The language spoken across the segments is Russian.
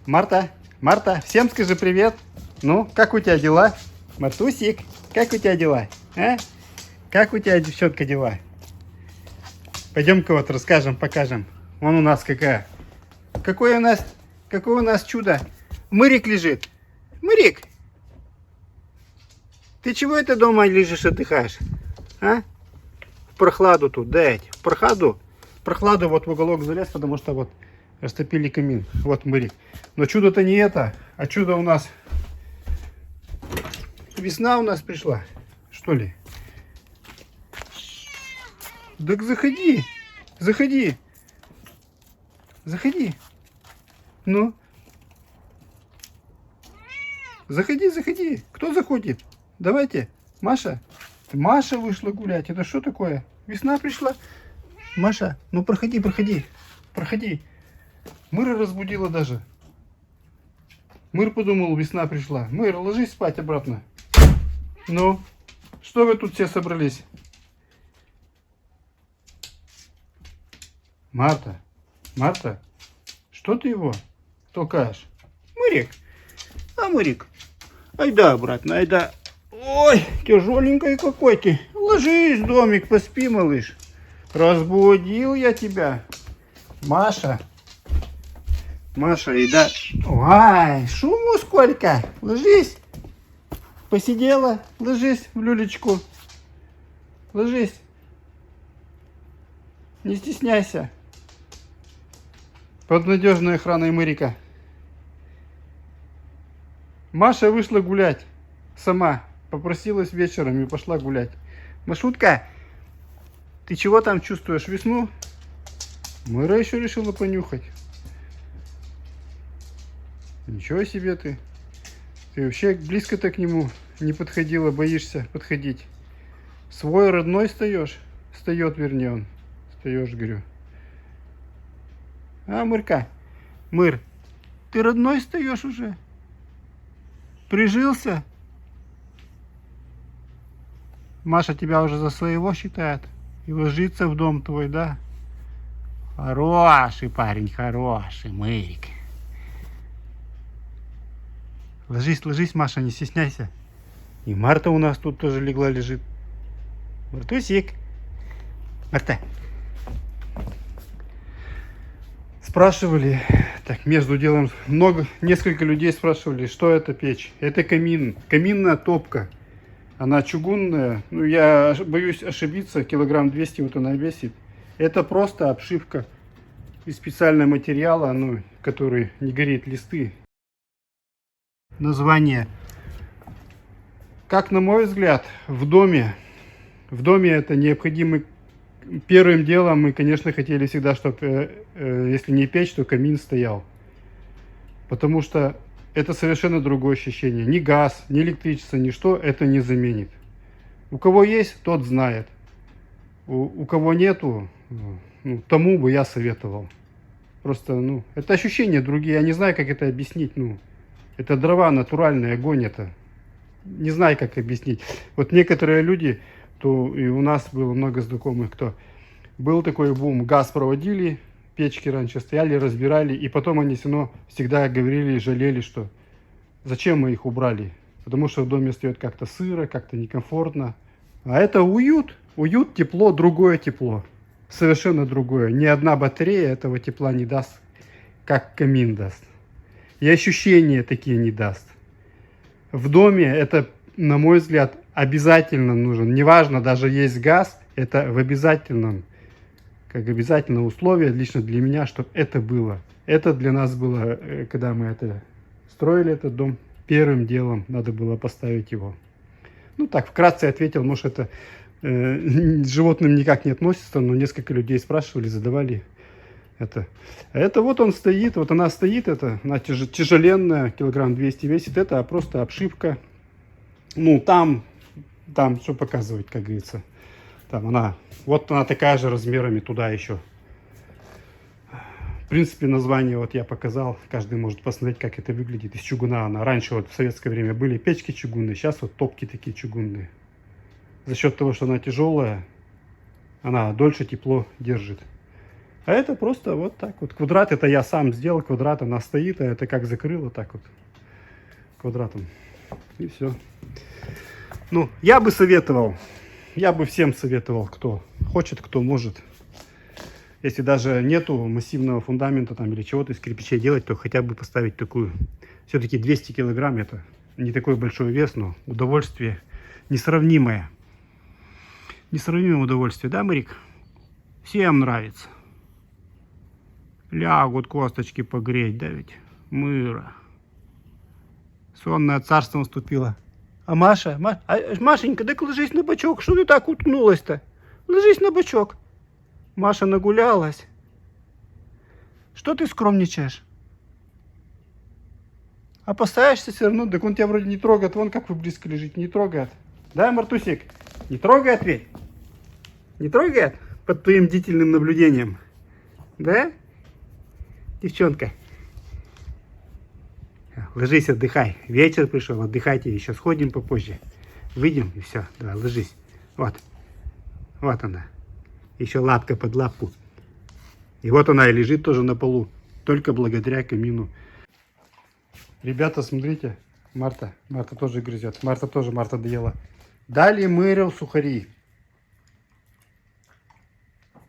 Марта, Марта, всем скажи привет. Ну, как у тебя дела? Мартусик, как у тебя дела? А? Как у тебя, девчонка, дела? Пойдем-ка вот расскажем, покажем. Вон у нас какая. Какое у нас чудо. Мырик лежит. Мырик, ты чего это дома лежишь, отдыхаешь? А? В прохладу тут, дайте. В прохладу вот в уголок залез, потому что вот растопили камин. Вот Мырик. Но чудо-то не это, а чудо у нас... Весна у нас пришла, что ли? Так заходи, заходи, заходи. Ну, заходи, заходи. Кто заходит? Давайте. Маша. Маша вышла гулять. Это что такое? Весна пришла. Маша, ну проходи, проходи. Проходи. Мыра разбудила даже. Мыр подумал, весна пришла. Мыр, ложись спать обратно. Ну, что вы тут все собрались? Марта, Марта, что ты его толкаешь? Мырик, а Мырик, айда обратно, айда. Ой, тяжеленький какой ты. Ложись, домик, поспи, малыш. Разбудил я тебя. Маша, Маша, еда. Ой, шуму сколько. Ложись. Посидела, ложись в люлечку. Ложись. Не стесняйся. Под надежной охраной Мырика. Маша вышла гулять. Сама. Попросилась вечером и пошла гулять. Машутка, ты чего там чувствуешь? Весну? Мыра еще решила понюхать. Ничего себе ты. Ты вообще близко-то к нему не подходила, боишься подходить. Свой родной встаешь? Встает, вернее, он. Встаешь, говорю. А, Мырка? Мыр, ты родной встаешь уже? Прижился? Маша тебя уже за своего считает. И ложится в дом твой, да? Хороший парень, хороший, Мырик. Ложись, ложись, Маша, не стесняйся. И Марта у нас тут тоже легла, лежит. Мартусик. Марта. Спрашивали, так, между делом, несколько людей спрашивали, что это печь. Это камин, каминная топка. Она чугунная, ну я боюсь ошибиться, килограмм 200 вот она весит. Это просто обшивка из специального материала, ну, который не горит, листы. Название. Как на мой взгляд, в доме это необходимо. Первым делом мы, конечно, хотели всегда, чтобы, если не печь, то камин стоял. Потому что это совершенно другое ощущение. Ни газ, ни электричество, ничто это не заменит. У кого есть, тот знает. У кого нету, ну, тому бы я советовал. Просто, ну, это ощущения другие. Я не знаю, как это объяснить. Ну, это дрова, натуральный огонь это. Не знаю, как объяснить. Вот некоторые люди, то и у нас было много знакомых, кто был такой бум, газ проводили, печки раньше стояли, разбирали, и потом они все равно всегда говорили и жалели, что зачем мы их убрали. Потому что в доме стоит как-то сыро, как-то некомфортно. А это уют, уют, тепло, другое тепло. Совершенно другое. Ни одна батарея этого тепла не даст, как камин даст. И ощущения такие не даст. В доме это, на мой взгляд, обязательно нужен. Неважно, даже есть газ, это в обязательном, как обязательное условие лично для меня, чтобы это было. Это для нас было, когда мы это строили, этот дом, первым делом надо было поставить его. Ну так, вкратце ответил, может это к животным никак не относится, но несколько людей спрашивали, задавали это. А это вот он стоит, вот она стоит, это, она тяжеленная, килограмм 200 весит, это просто обшивка. Ну там что показывать, как говорится. Там она, вот она такая же размерами, туда еще. В принципе, название вот я показал, каждый может посмотреть, как это выглядит. Из чугуна она. Раньше вот в советское время были печки чугунные, сейчас вот топки такие чугунные. За счет того, что она тяжелая, она дольше тепло держит. А это просто вот так вот. Квадрат это я сам сделал, квадрат она стоит, а это как закрыло, так вот квадратом. И все. Ну, я бы советовал, я бы всем советовал, кто хочет, кто может. Если даже нету массивного фундамента там или чего-то из кирпичей делать, то хотя бы поставить такую. Все-таки 200 килограмм это не такой большой вес, но удовольствие несравнимое. Несравнимое удовольствие, да, Марик? Всем нравится. Лягут косточки погреть, да ведь? Мыра. Сонное царство наступило. А Маша? Машенька, так ложись на бочок. Что ты так уткнулась-то? Ложись на бочок. Маша нагулялась. Что ты скромничаешь? Опасаешься все равно? Так он тебя вроде не трогает. Вон как вы близко лежите. Не трогает. Да, Мартусик? Не трогает ведь? Не трогает? Под твоим бдительным наблюдением. Да? Девчонка. Ложись, отдыхай. Вечер пришел, отдыхайте. Еще сходим попозже. Выйдем и все. Давай, ложись. Вот. Вот она. Еще лапка под лапку. И вот она и лежит тоже на полу. Только благодаря камину. Ребята, смотрите. Марта тоже грызет. Марта доела. Дали мырил сухари.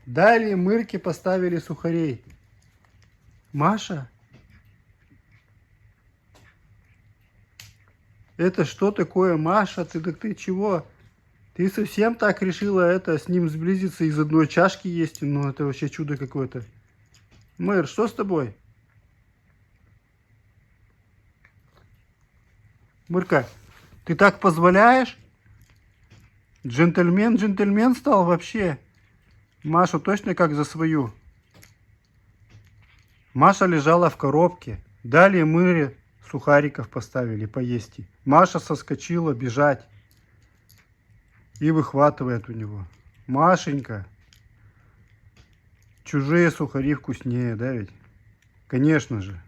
Дали мырки, поставили сухарей. Маша? Это что такое, Маша? Ты чего? Ты совсем так решила это с ним сблизиться из одной чашки есть? Ну, это вообще чудо какое-то. Мэр, что с тобой? Мырка, ты так позволяешь? Джентльмен стал вообще. Машу точно как за свою. Маша лежала в коробке. Далее мы сухариков поставили поесть. Маша соскочила бежать. И выхватывает у него. Машенька. Чужие сухари вкуснее, да ведь? Конечно же.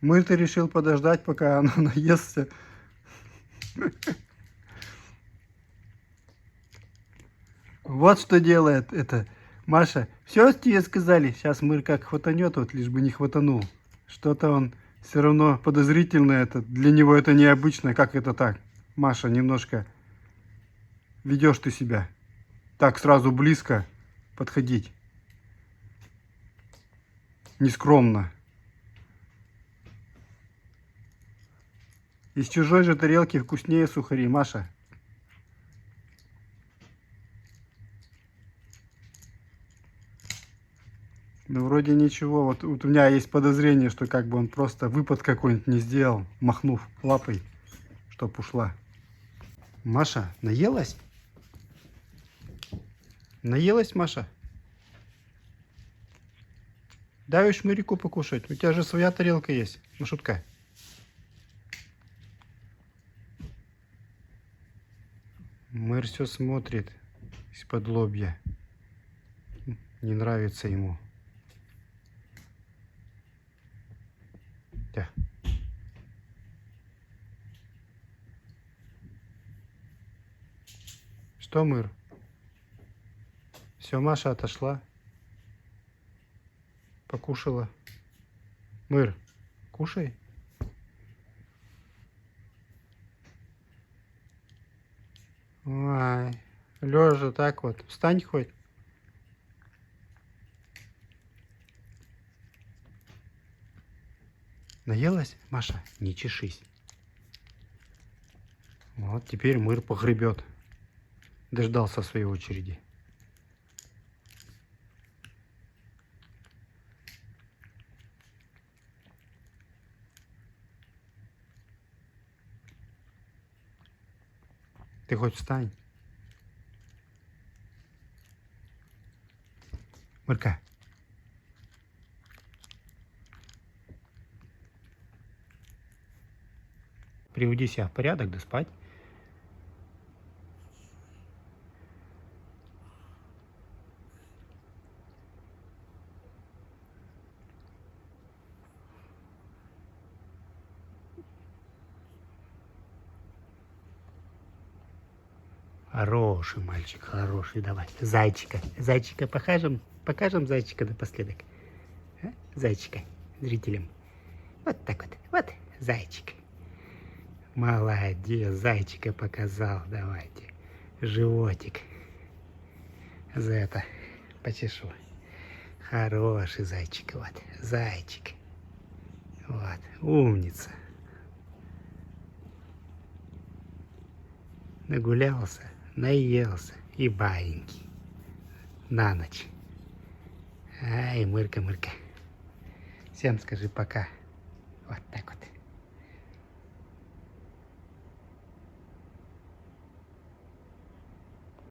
Мы-то решил подождать, пока она наестся. Вот что делает это. Маша, все тебе сказали? Сейчас мыр как хватанет, вот лишь бы не хватанул. Что-то он все равно подозрительно это. Для него это необычно. Как это так? Маша, немножко ведешь ты себя. Так сразу близко подходить. Нескромно. Из чужой же тарелки вкуснее сухари, Маша. Ну, вроде ничего. Вот у меня есть подозрение, что как бы он просто выпад какой-нибудь не сделал, махнув лапой, чтоб ушла. Маша, наелась? Наелась, Маша? Дай шмырику покушать. У тебя же своя тарелка есть. Машутка. Мэр все смотрит из-под лобья. Не нравится ему. Да. Что, Мэр? Все, Маша отошла. Покушала. Мэр, кушай. Ой, лежа так вот. Встань хоть. Наелась, Маша? Не чешись. Вот теперь мыр погребет. Дождался своей очереди. Ты хоть встань. Мырка. Приведи себя в порядок, да спать. Хороший мальчик, хороший. Давай. Зайчика. Зайчика покажем. Покажем зайчика напоследок. А? Зайчика зрителям. Вот так вот. Вот зайчик. Молодец. Зайчика показал. Давайте. Животик. За это почешу. Хороший зайчик. Вот. Зайчик. Вот. Умница. Нагулялся, наелся и баиньки на ночь. Ай, мырка-мырка. Всем скажи пока. Вот так вот.